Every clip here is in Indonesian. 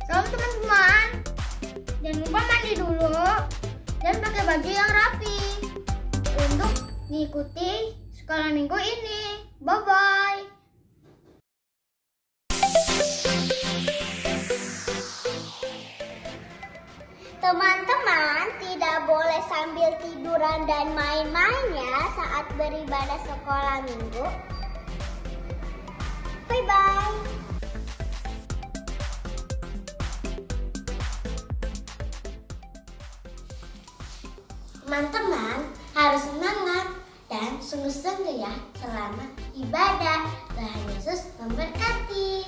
Salam teman-teman, jangan lupa mandi dulu dan pakai baju yang rapi untuk mengikuti sekolah minggu ini. Bye-bye. Teman-teman tidak boleh sambil tiduran dan main-main ya saat beribadah sekolah minggu. Bye-bye. Teman-teman harus semangat dan sungguh-sungguh ya selama ibadah. Tuhan Yesus memberkati.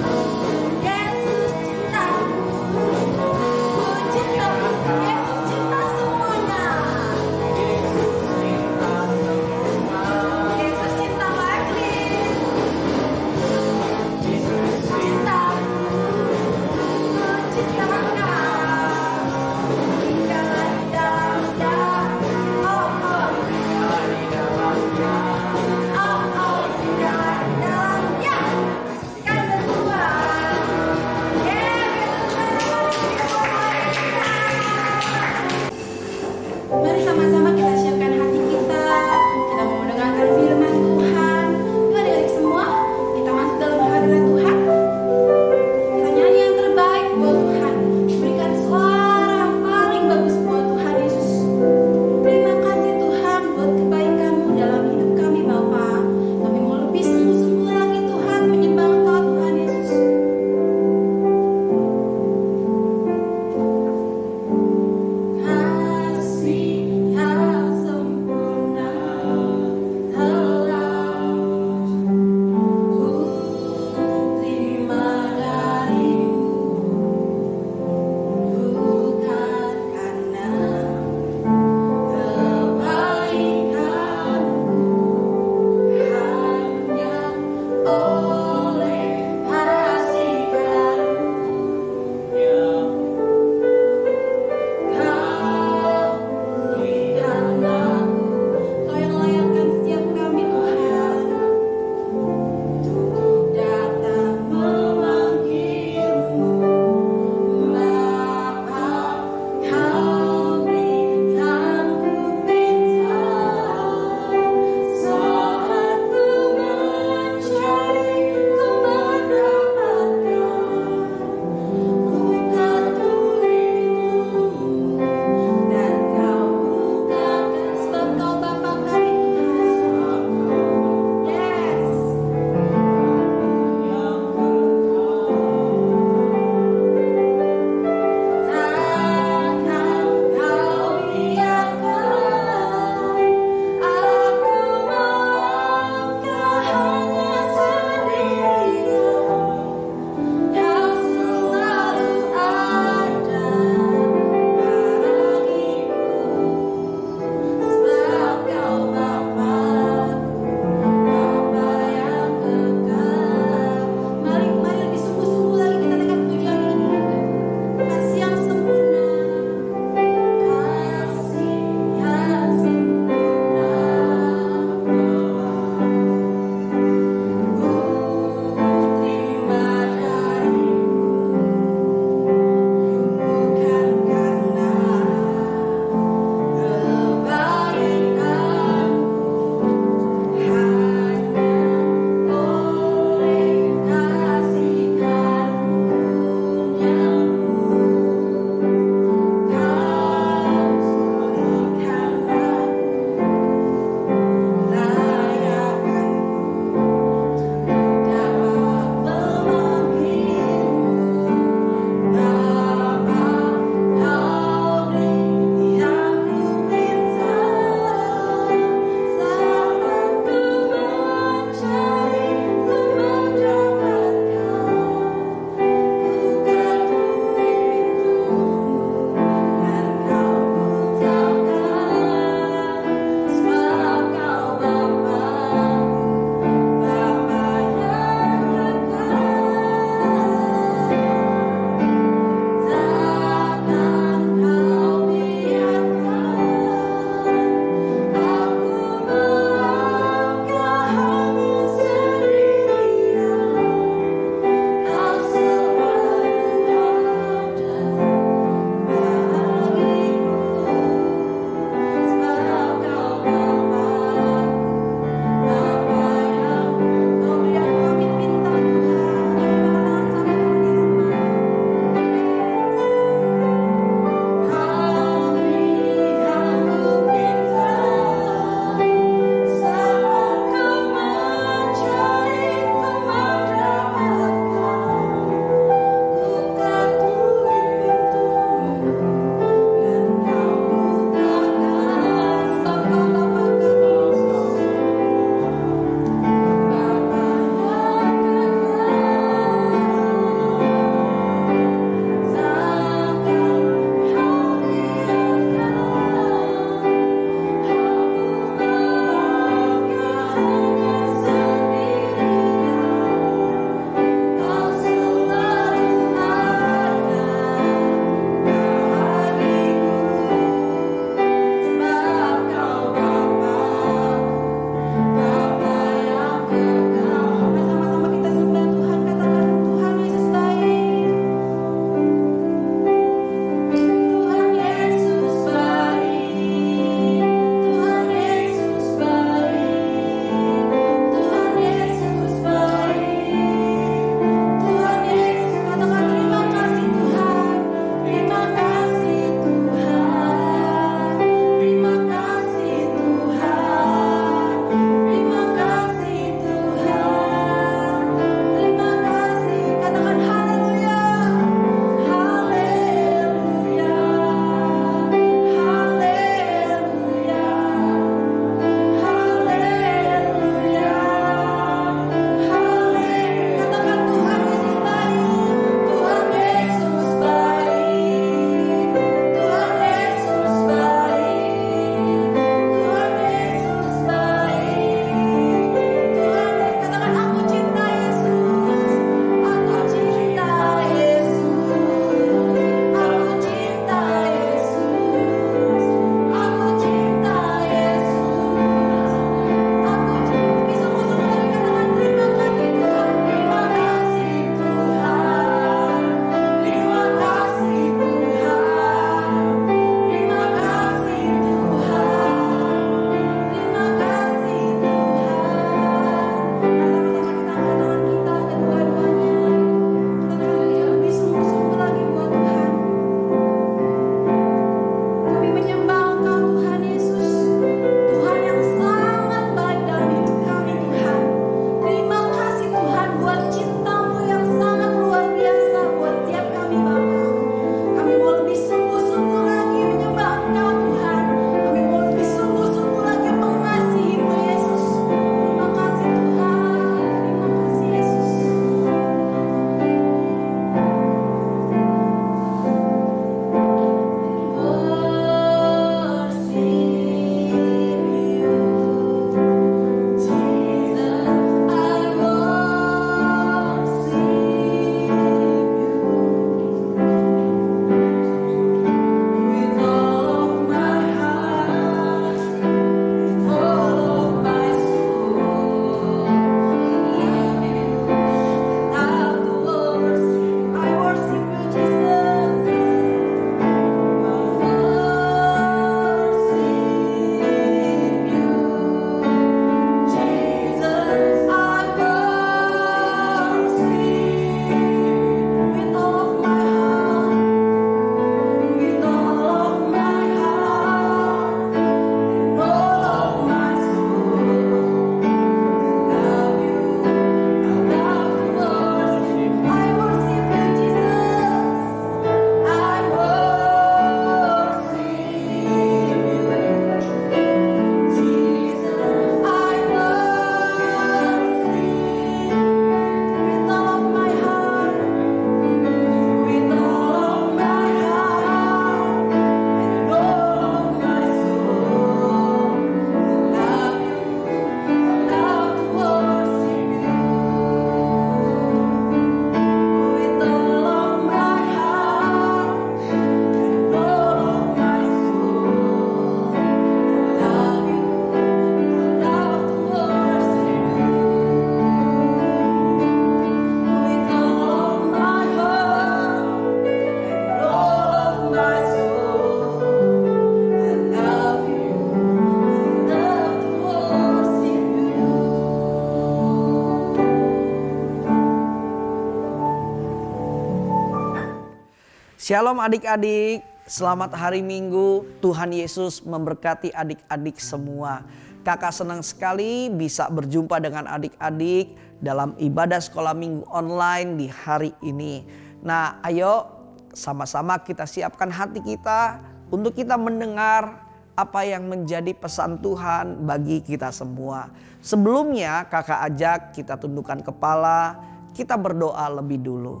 Shalom adik-adik, selamat hari Minggu. Tuhan Yesus memberkati adik-adik semua. Kakak senang sekali bisa berjumpa dengan adik-adik dalam ibadah sekolah minggu online di hari ini. Nah, ayo sama-sama kita siapkan hati kita untuk kita mendengar apa yang menjadi pesan Tuhan bagi kita semua. Sebelumnya kakak ajak kita tundukkan kepala, kita berdoa lebih dulu.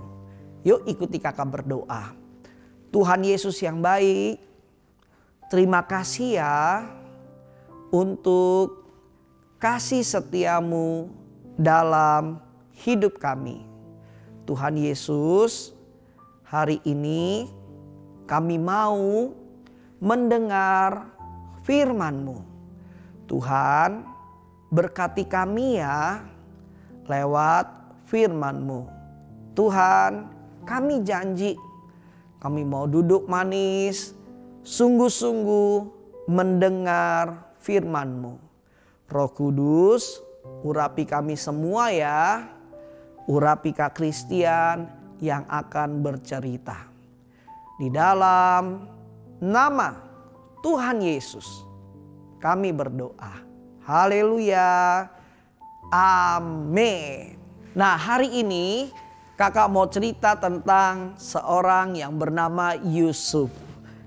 Yuk ikuti kakak berdoa. Tuhan Yesus yang baik, terima kasih ya untuk kasih setiamu dalam hidup kami. Tuhan Yesus, hari ini kami mau mendengar firman-Mu. Tuhan, berkati kami ya lewat firman-Mu. Tuhan, kami janji kami mau duduk manis, sungguh-sungguh mendengar firman-Mu. Roh Kudus, urapi kami semua ya. Urapi Kak Christian yang akan bercerita. Di dalam nama Tuhan Yesus kami berdoa. Haleluya. Amin. Nah, hari ini kakak mau cerita tentang seorang yang bernama Yusuf.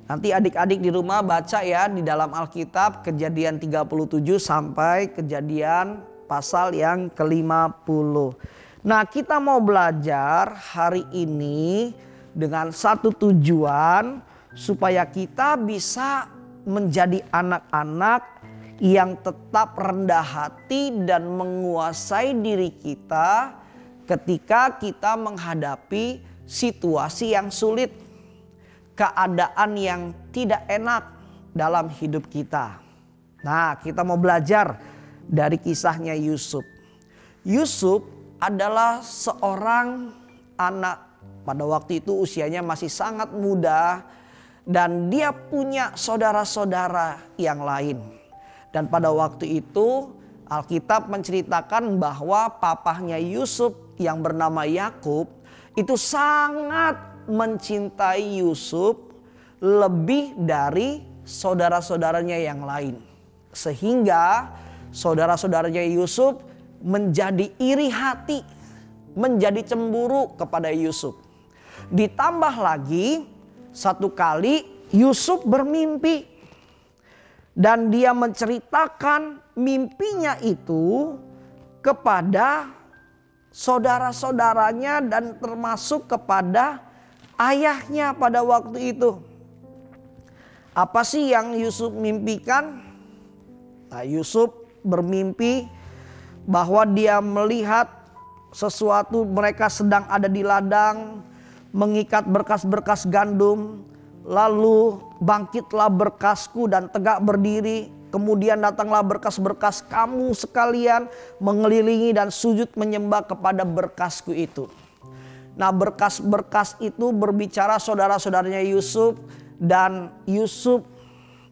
Nanti adik-adik di rumah baca ya di dalam Alkitab Kejadian 37 sampai Kejadian pasal yang ke-50. Nah, kita mau belajar hari ini dengan satu tujuan supaya kita bisa menjadi anak-anak yang tetap rendah hati dan menguasai diri kita ketika kita menghadapi situasi yang sulit, keadaan yang tidak enak dalam hidup kita. Nah, kita mau belajar dari kisahnya Yusuf. Yusuf adalah seorang anak pada waktu itu usianya masih sangat muda dan dia punya saudara-saudara yang lain. Dan pada waktu itu Alkitab menceritakan bahwa papahnya Yusuf yang bernama Yakub itu sangat mencintai Yusuf lebih dari saudara-saudaranya yang lain. Sehingga saudara-saudaranya Yusuf menjadi iri hati, menjadi cemburu kepada Yusuf. Ditambah lagi satu kali Yusuf bermimpi dan dia menceritakan mimpinya itu kepada saudara-saudaranya dan termasuk kepada ayahnya pada waktu itu. Apa sih yang Yusuf mimpikan? Nah, Yusuf bermimpi bahwa dia melihat sesuatu, mereka sedang ada di ladang mengikat berkas-berkas gandum. Lalu bangkitlah berkasku dan tegak berdiri. Kemudian datanglah berkas-berkas kamu sekalian mengelilingi dan sujud menyembah kepada berkasku itu. Nah, berkas-berkas itu berbicara saudara-saudaranya Yusuf. Dan Yusuf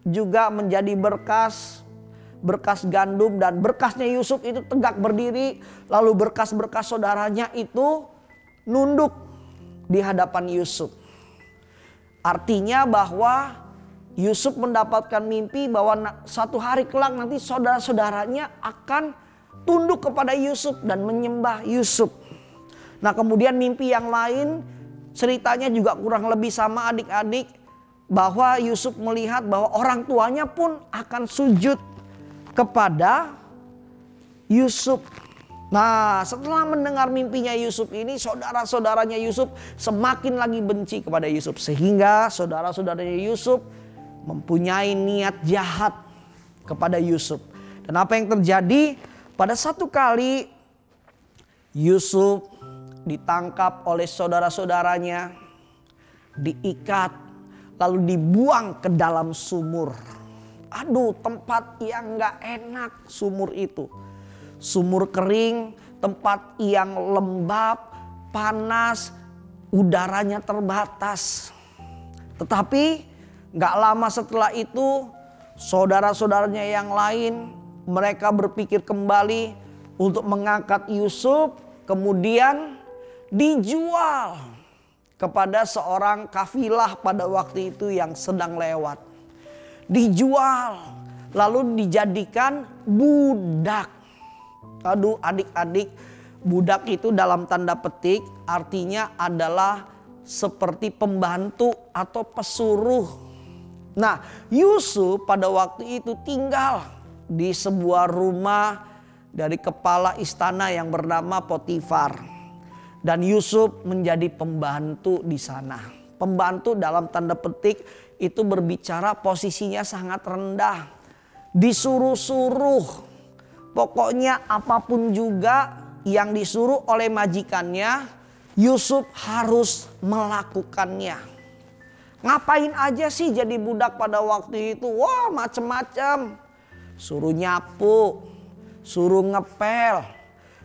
juga menjadi berkas gandum. Dan berkasnya Yusuf itu tegak berdiri. Lalu berkas-berkas saudaranya itu nunduk di hadapan Yusuf. Artinya bahwa Yusuf mendapatkan mimpi bahwa satu hari kelak nanti saudara-saudaranya akan tunduk kepada Yusuf dan menyembah Yusuf. Nah, kemudian mimpi yang lain ceritanya juga kurang lebih sama adik-adik. Bahwa Yusuf melihat bahwa orang tuanya pun akan sujud kepada Yusuf. Nah, setelah mendengar mimpinya Yusuf ini, saudara-saudaranya Yusuf semakin lagi benci kepada Yusuf. Sehingga saudara-saudaranya Yusuf mempunyai niat jahat kepada Yusuf. Dan apa yang terjadi? Pada satu kali Yusuf ditangkap oleh saudara-saudaranya, diikat, lalu dibuang ke dalam sumur. Aduh, tempat yang gak enak sumur itu. Sumur kering, tempat yang lembab, panas, udaranya terbatas. Tetapi gak lama setelah itu saudara-saudaranya yang lain mereka berpikir kembali untuk mengangkat Yusuf kemudian dijual kepada seorang kafilah pada waktu itu yang sedang lewat. Dijual, lalu dijadikan budak. Aduh adik-adik, budak itu dalam tanda petik artinya adalah seperti pembantu atau pesuruh. Nah, Yusuf pada waktu itu tinggal di sebuah rumah dari kepala istana yang bernama Potifar. Dan Yusuf menjadi pembantu di sana. Pembantu dalam tanda petik itu berbicara posisinya sangat rendah. Disuruh-suruh. Pokoknya apapun juga yang disuruh oleh majikannya, Yusuf harus melakukannya. Ngapain aja sih jadi budak pada waktu itu? Wah, macem-macem. Suruh nyapu, suruh ngepel,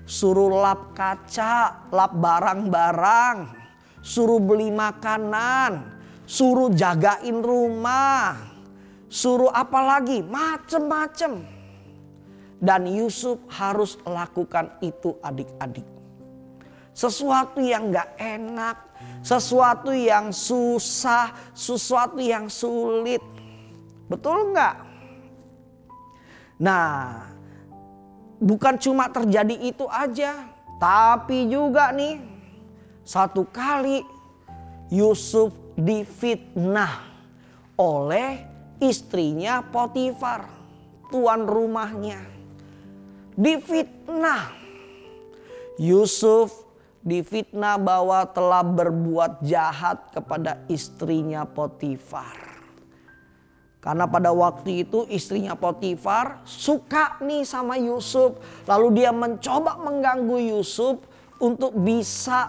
suruh lap kaca, lap barang-barang, suruh beli makanan, suruh jagain rumah, suruh apa lagi, macem-macem. Dan Yusuf harus lakukan itu adik-adik. Sesuatu yang gak enak, sesuatu yang susah, sesuatu yang sulit. Betul gak? Nah, bukan cuma terjadi itu aja, tapi juga nih satu kali Yusuf difitnah oleh istrinya Potifar, tuan rumahnya. Difitnah. Yusuf difitnah bahwa telah berbuat jahat kepada istrinya Potifar. Karena pada waktu itu istrinya Potifar suka nih sama Yusuf. Lalu dia mencoba mengganggu Yusuf untuk bisa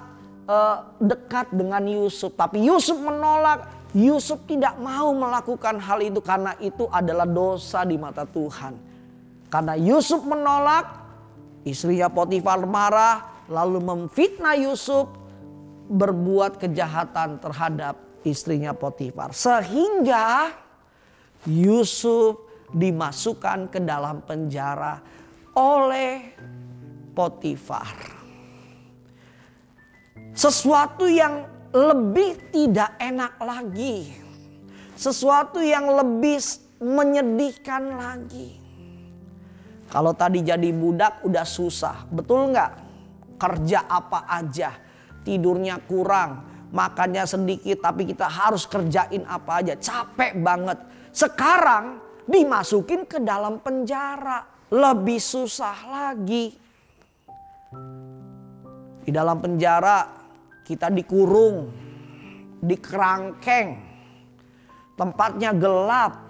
dekat dengan Yusuf. Tapi Yusuf menolak. Yusuf tidak mau melakukan hal itu karena itu adalah dosa di mata Tuhan. Karena Yusuf menolak, istrinya Potifar marah lalu memfitnah Yusuf berbuat kejahatan terhadap istrinya Potifar. Sehingga Yusuf dimasukkan ke dalam penjara oleh Potifar. Sesuatu yang lebih tidak enak lagi. Sesuatu yang lebih menyedihkan lagi. Kalau tadi jadi budak udah susah, betul nggak? Kerja apa aja, tidurnya kurang, makannya sedikit tapi kita harus kerjain apa aja, capek banget. Sekarang dimasukin ke dalam penjara, lebih susah lagi. Di dalam penjara kita dikurung, dikerangkeng, tempatnya gelap,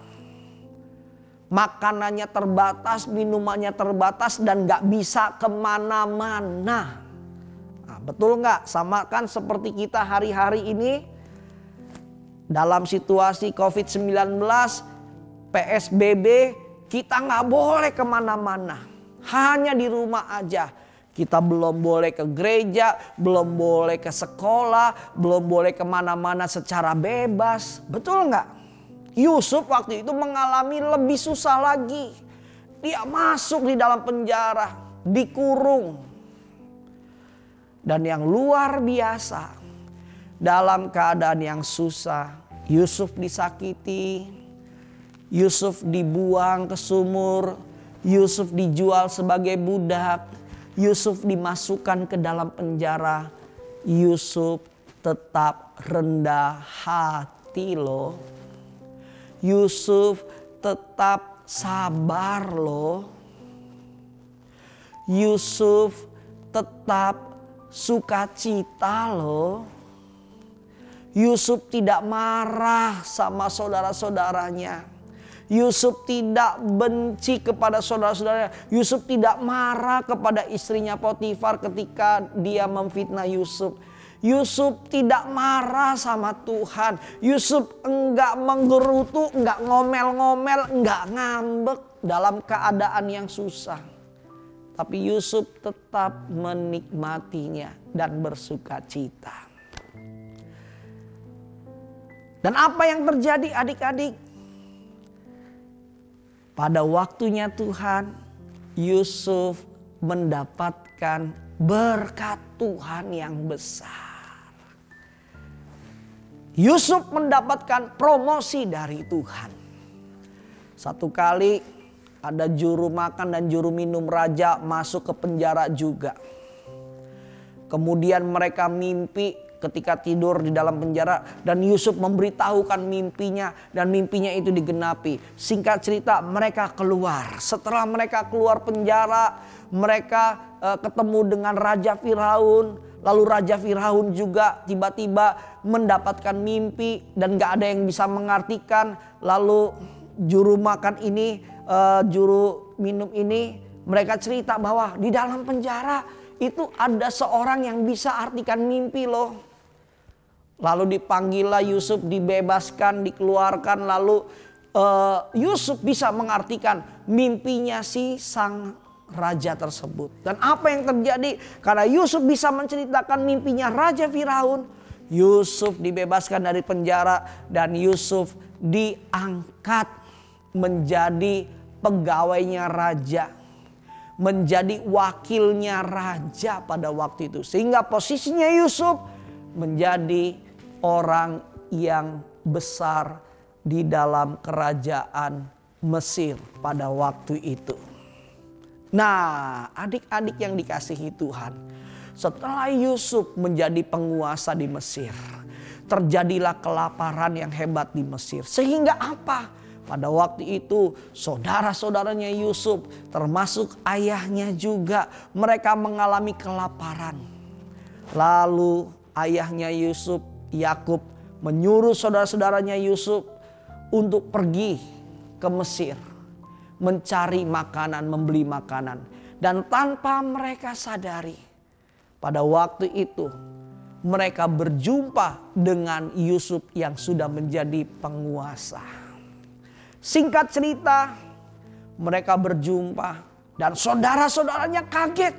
makanannya terbatas, minumannya terbatas dan gak bisa kemana-mana. Nah, betul gak? Sama kan seperti kita hari-hari ini. Dalam situasi COVID-19, PSBB, kita gak boleh kemana-mana. Hanya di rumah aja. Kita belum boleh ke gereja, belum boleh ke sekolah, belum boleh kemana-mana secara bebas. Betul gak? Yusuf waktu itu mengalami lebih susah lagi. Dia masuk di dalam penjara, dikurung. Dan yang luar biasa, dalam keadaan yang susah, Yusuf disakiti, Yusuf dibuang ke sumur, Yusuf dijual sebagai budak, Yusuf dimasukkan ke dalam penjara. Yusuf tetap rendah hati loh. Yusuf tetap sabar loh. Yusuf tetap sukacita loh. Yusuf tidak marah sama saudara-saudaranya. Yusuf tidak benci kepada saudara-saudaranya. Yusuf tidak marah kepada istrinya Potifar ketika dia memfitnah Yusuf. Yusuf tidak marah sama Tuhan. Yusuf enggak menggerutu, enggak ngomel-ngomel, enggak ngambek dalam keadaan yang susah. Tapi Yusuf tetap menikmatinya dan bersuka cita. Dan apa yang terjadi adik-adik? Pada waktunya Tuhan, Yusuf mendapatkan berkat Tuhan yang besar. Yusuf mendapatkan promosi dari Tuhan. Satu kali ada juru makan dan juru minum raja masuk ke penjara juga. Kemudian mereka mimpi ketika tidur di dalam penjara dan Yusuf memberitahukan mimpinya dan mimpinya itu digenapi. Singkat cerita mereka keluar. Setelah mereka keluar penjara, mereka ketemu dengan Raja Firaun. Lalu Raja Firaun juga tiba-tiba mendapatkan mimpi dan gak ada yang bisa mengartikan. Lalu juru makan ini, juru minum ini, mereka cerita bahwa di dalam penjara itu ada seorang yang bisa artikan mimpi loh. Lalu dipanggillah Yusuf, dibebaskan, dikeluarkan. Lalu Yusuf bisa mengartikan mimpinya si sang raja tersebut. Dan apa yang terjadi? Karena Yusuf bisa menceritakan mimpinya Raja Firaun, Yusuf dibebaskan dari penjara dan Yusuf diangkat menjadi pegawainya raja, menjadi wakilnya raja pada waktu itu. Sehingga posisinya Yusuf menjadi orang yang besar di dalam kerajaan Mesir pada waktu itu. Nah, adik-adik yang dikasihi Tuhan, setelah Yusuf menjadi penguasa di Mesir, terjadilah kelaparan yang hebat di Mesir. Sehingga apa? Pada waktu itu saudara-saudaranya Yusuf, termasuk ayahnya juga, mereka mengalami kelaparan. Lalu ayahnya Yusuf, Yakub, menyuruh saudara-saudaranya Yusuf untuk pergi ke Mesir, mencari makanan, membeli makanan. Dan tanpa mereka sadari, pada waktu itu mereka berjumpa dengan Yusuf yang sudah menjadi penguasa. Singkat cerita, mereka berjumpa dan saudara-saudaranya kaget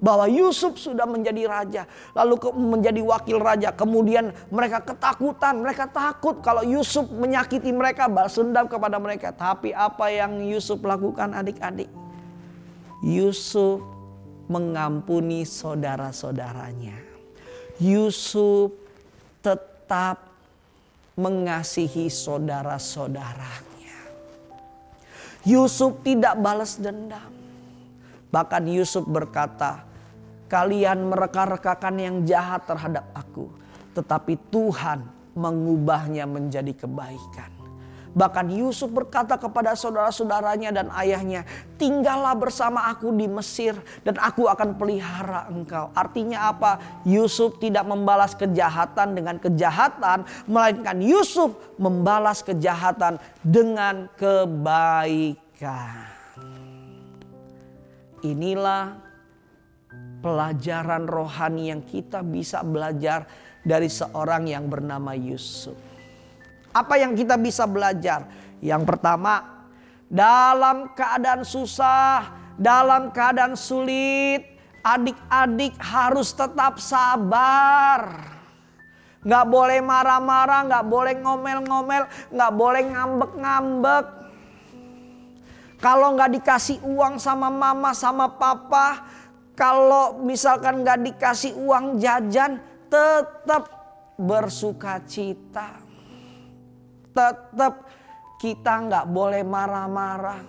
bahwa Yusuf sudah menjadi raja, lalu menjadi wakil raja. Kemudian mereka ketakutan, mereka takut kalau Yusuf menyakiti mereka, balas dendam kepada mereka. Tapi apa yang Yusuf lakukan adik-adik? Yusuf mengampuni saudara-saudaranya. Yusuf tetap mengasihi saudara-saudaranya. Yusuf tidak balas dendam. Bahkan Yusuf berkata, kalian mereka-rekakan yang jahat terhadap aku, tetapi Tuhan mengubahnya menjadi kebaikan. Bahkan Yusuf berkata kepada saudara-saudaranya dan ayahnya, tinggallah bersama aku di Mesir dan aku akan pelihara engkau. Artinya apa? Yusuf tidak membalas kejahatan dengan kejahatan, melainkan Yusuf membalas kejahatan dengan kebaikan. Inilah pelajaran rohani yang kita bisa belajar dari seorang yang bernama Yusuf. Apa yang kita bisa belajar? Yang pertama, dalam keadaan susah, dalam keadaan sulit, adik-adik harus tetap sabar. Gak boleh marah-marah, gak boleh ngomel-ngomel, gak boleh ngambek-ngambek. Kalau gak dikasih uang sama mama sama papa, kalau misalkan gak dikasih uang jajan, tetap bersukacita. Tetap kita nggak boleh marah-marah.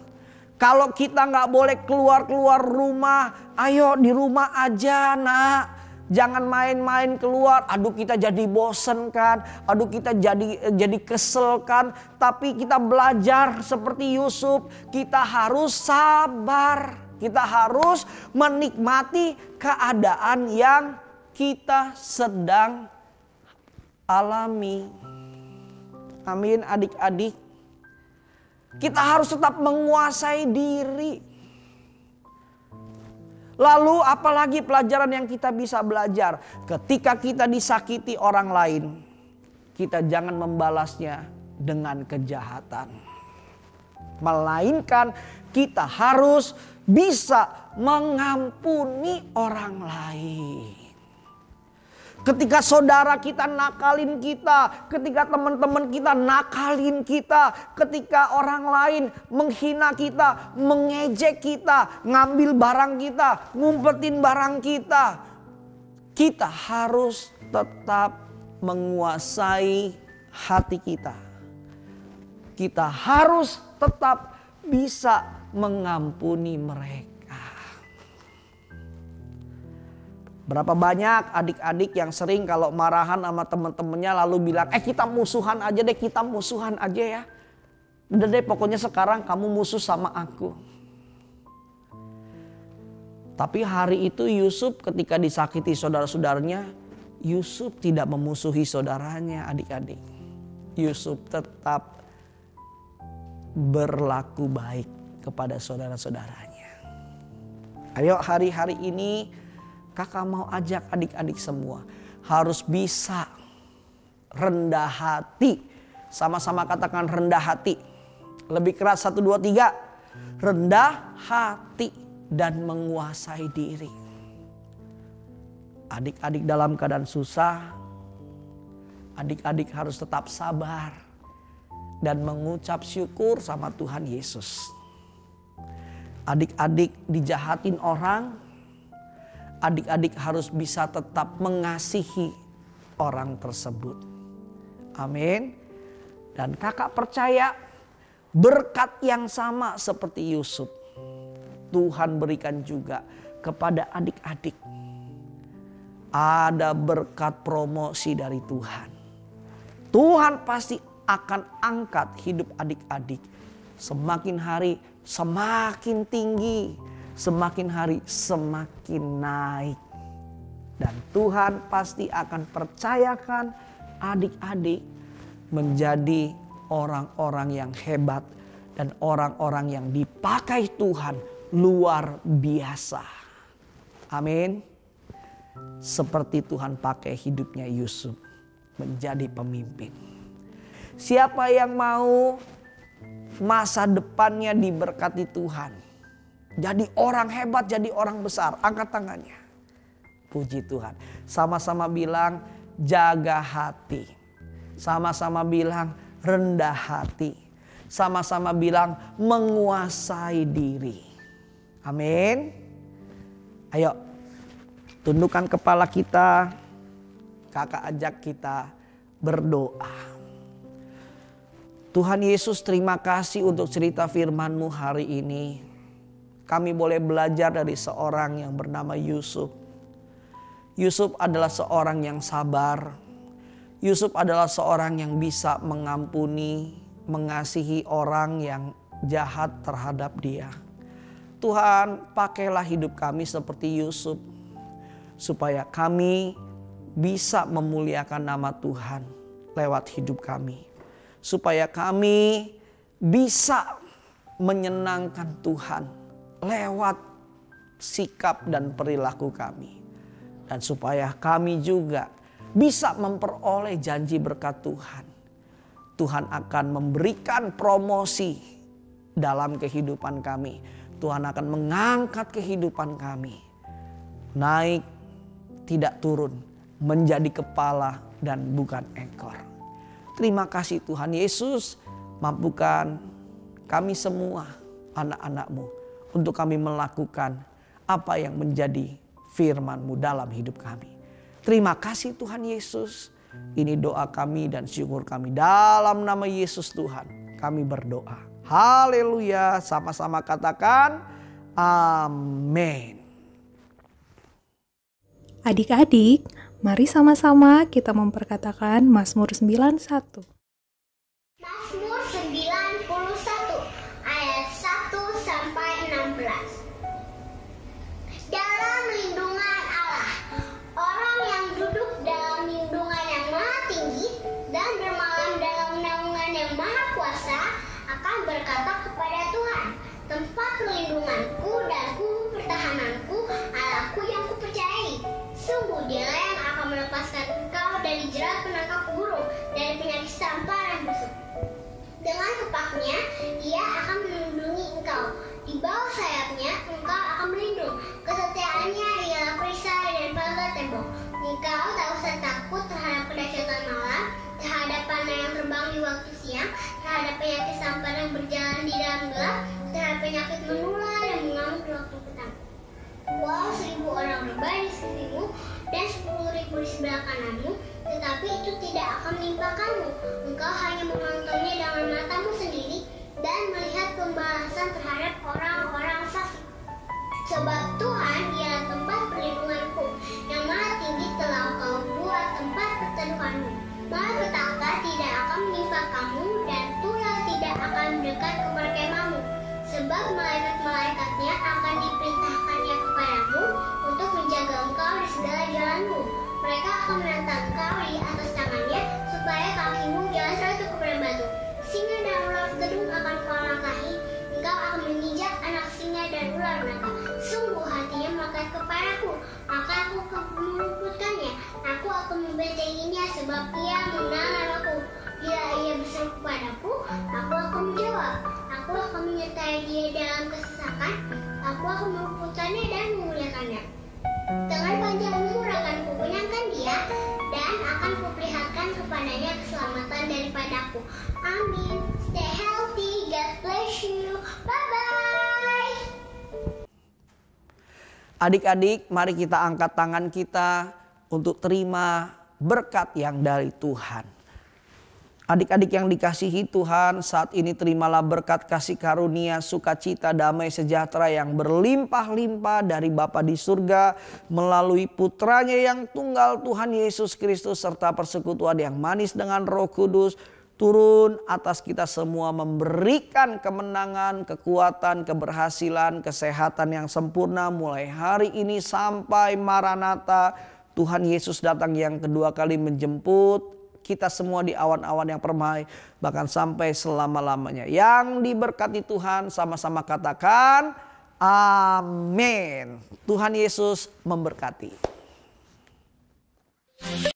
Kalau kita nggak boleh keluar-keluar rumah, ayo di rumah aja nak. Jangan main-main keluar. Aduh kita jadi bosen kan. Aduh kita jadi kesel kan. Tapi kita belajar seperti Yusuf. Kita harus sabar. Kita harus menikmati keadaan yang kita sedang alami. Amin adik-adik. Kita harus tetap menguasai diri. Lalu apalagi pelajaran yang kita bisa belajar? Ketika kita disakiti orang lain, kita jangan membalasnya dengan kejahatan. Melainkan kita harus bisa mengampuni orang lain. Ketika saudara kita nakalin kita, ketika teman-teman kita nakalin kita, ketika orang lain menghina kita, mengejek kita, ngambil barang kita, ngumpetin barang kita, kita harus tetap menguasai hati kita. Kita harus tetap bisa mengampuni mereka. Berapa banyak adik-adik yang sering kalau marahan sama teman-temannya lalu bilang, kita musuhan aja deh, kita musuhan aja ya. Udah deh pokoknya sekarang kamu musuh sama aku. Tapi hari itu Yusuf ketika disakiti saudara-saudaranya, Yusuf tidak memusuhi saudaranya adik-adik. Yusuf tetap berlaku baik kepada saudara-saudaranya. Ayo hari-hari ini kakak mau ajak adik-adik semua harus bisa rendah hati. Sama-sama katakan rendah hati. Lebih keras 1, 2, 3. Rendah hati dan menguasai diri. Adik-adik dalam keadaan susah, adik-adik harus tetap sabar dan mengucap syukur sama Tuhan Yesus. Adik-adik dijahatin orang, adik-adik harus bisa tetap mengasihi orang tersebut. Amin. Dan kakak percaya berkat yang sama seperti Yusuf Tuhan berikan juga kepada adik-adik. Ada berkat promosi dari Tuhan. Tuhan pasti akan angkat hidup adik-adik. Semakin hari semakin tinggi. Semakin hari semakin naik. Dan Tuhan pasti akan percayakan adik-adik menjadi orang-orang yang hebat. Dan orang-orang yang dipakai Tuhan luar biasa. Amin. Seperti Tuhan pakai hidupnya Yusuf menjadi pemimpin. Siapa yang mau masa depannya diberkati Tuhan, jadi orang hebat, jadi orang besar, angkat tangannya. Puji Tuhan. Sama-sama bilang jaga hati. Sama-sama bilang rendah hati. Sama-sama bilang menguasai diri. Amin. Ayo tundukkan kepala kita. Kakak ajak kita berdoa. Tuhan Yesus, terima kasih untuk cerita firman-Mu hari ini. Kami boleh belajar dari seorang yang bernama Yusuf. Yusuf adalah seorang yang sabar. Yusuf adalah seorang yang bisa mengampuni, mengasihi orang yang jahat terhadap dia. Tuhan, pakailah hidup kami seperti Yusuf, supaya kami bisa memuliakan nama Tuhan lewat hidup kami. Supaya kami bisa menyenangkan Tuhan lewat sikap dan perilaku kami. Dan supaya kami juga bisa memperoleh janji berkat Tuhan. Tuhan akan memberikan promosi dalam kehidupan kami. Tuhan akan mengangkat kehidupan kami. Naik, tidak turun, menjadi kepala dan bukan ekor. Terima kasih Tuhan Yesus, mampukan kami semua anak-anak-Mu untuk kami melakukan apa yang menjadi firman-Mu dalam hidup kami. Terima kasih Tuhan Yesus. Ini doa kami dan syukur kami dalam nama Yesus Tuhan. Kami berdoa. Haleluya. Sama-sama katakan amin. Adik-adik, mari sama-sama kita memperkatakan Mazmur 91. Mazmur 91 ayat 1 sampai 16. Dalam lindungan Allah, orang yang duduk dalam lindungan yang maha tinggi dan bermalam dalam naungan yang maha kuasa akan berkata kepada Tuhan, tempat perlindunganku dan pertahananku, Allahku yang kupercayai. Sungguh Dialah yang akan melepaskan engkau dari jerat penangkap burung, dari penyakit sampar yang busuk. Dengan kepaknya Ia akan melindungi engkau. Di bawah sayapnya engkau akan berlindung. Kesetiaannya ialah perisai dan pagar tembok. Engkau tak usah takut terhadap kedahsyatan malam, terhadap panah yang terbang di waktu siang, terhadap penyakit sampar yang berjalan di dalam gelap, terhadap penyakit menular yang mengamuk di waktu petang. Walau 1000 orang rebah di sisimu dan 10.000 di sebelah kananmu, tetapi itu tidak akan menimpa kamu. Engkau hanya menontonnya dengan matamu sendiri dan melihat pembalasan terhadap orang-orang fasik. Sebab Tuhan ialah tempat perlindunganku, yang maha tinggi telah kau buat tempat perteduhanmu. Malapetaka tidak akan menimpa kamu dan tulah tidak akan mendekat ke perkemahanmu. Sebab malaikat-malaikatnya akan diperintahkannya kepadamu untuk menjaga engkau di segala jalanmu. Mereka akan menantang engkau di atas tangannya, supaya kakimu jangan terjatuh kepada batu. Singa dan ular gedung akan kau langkahi, engkau akan menginjak anak singa dan ular naga. Sungguh hatinya melekat kepadaku, maka aku meluputkannya. Aku akan membentenginya, sebab ia mengenal aku. Bila ia berseru kepadaku, aku akan menjawab. Aku akan menyertai dia dalam kesesakan. Aku akan meluputkannya dan memuliakannya. Dengan panjang umur akan kukenyangkan dia, dan akan kuperlihatkan kepadanya keselamatan daripadaku. Amin. Stay healthy. God bless you. Bye-bye. Adik-adik, mari kita angkat tangan kita untuk terima berkat yang dari Tuhan. Adik-adik yang dikasihi Tuhan, saat ini terimalah berkat kasih karunia, sukacita, damai sejahtera yang berlimpah-limpah dari Bapa di surga melalui putranya yang tunggal Tuhan Yesus Kristus serta persekutuan yang manis dengan Roh Kudus turun atas kita semua, memberikan kemenangan, kekuatan, keberhasilan, kesehatan yang sempurna mulai hari ini sampai Maranatha. Tuhan Yesus datang yang kedua kali menjemput kita semua di awan-awan yang permai, bahkan sampai selama-lamanya. Yang diberkati Tuhan sama-sama katakan amin. Tuhan Yesus memberkati.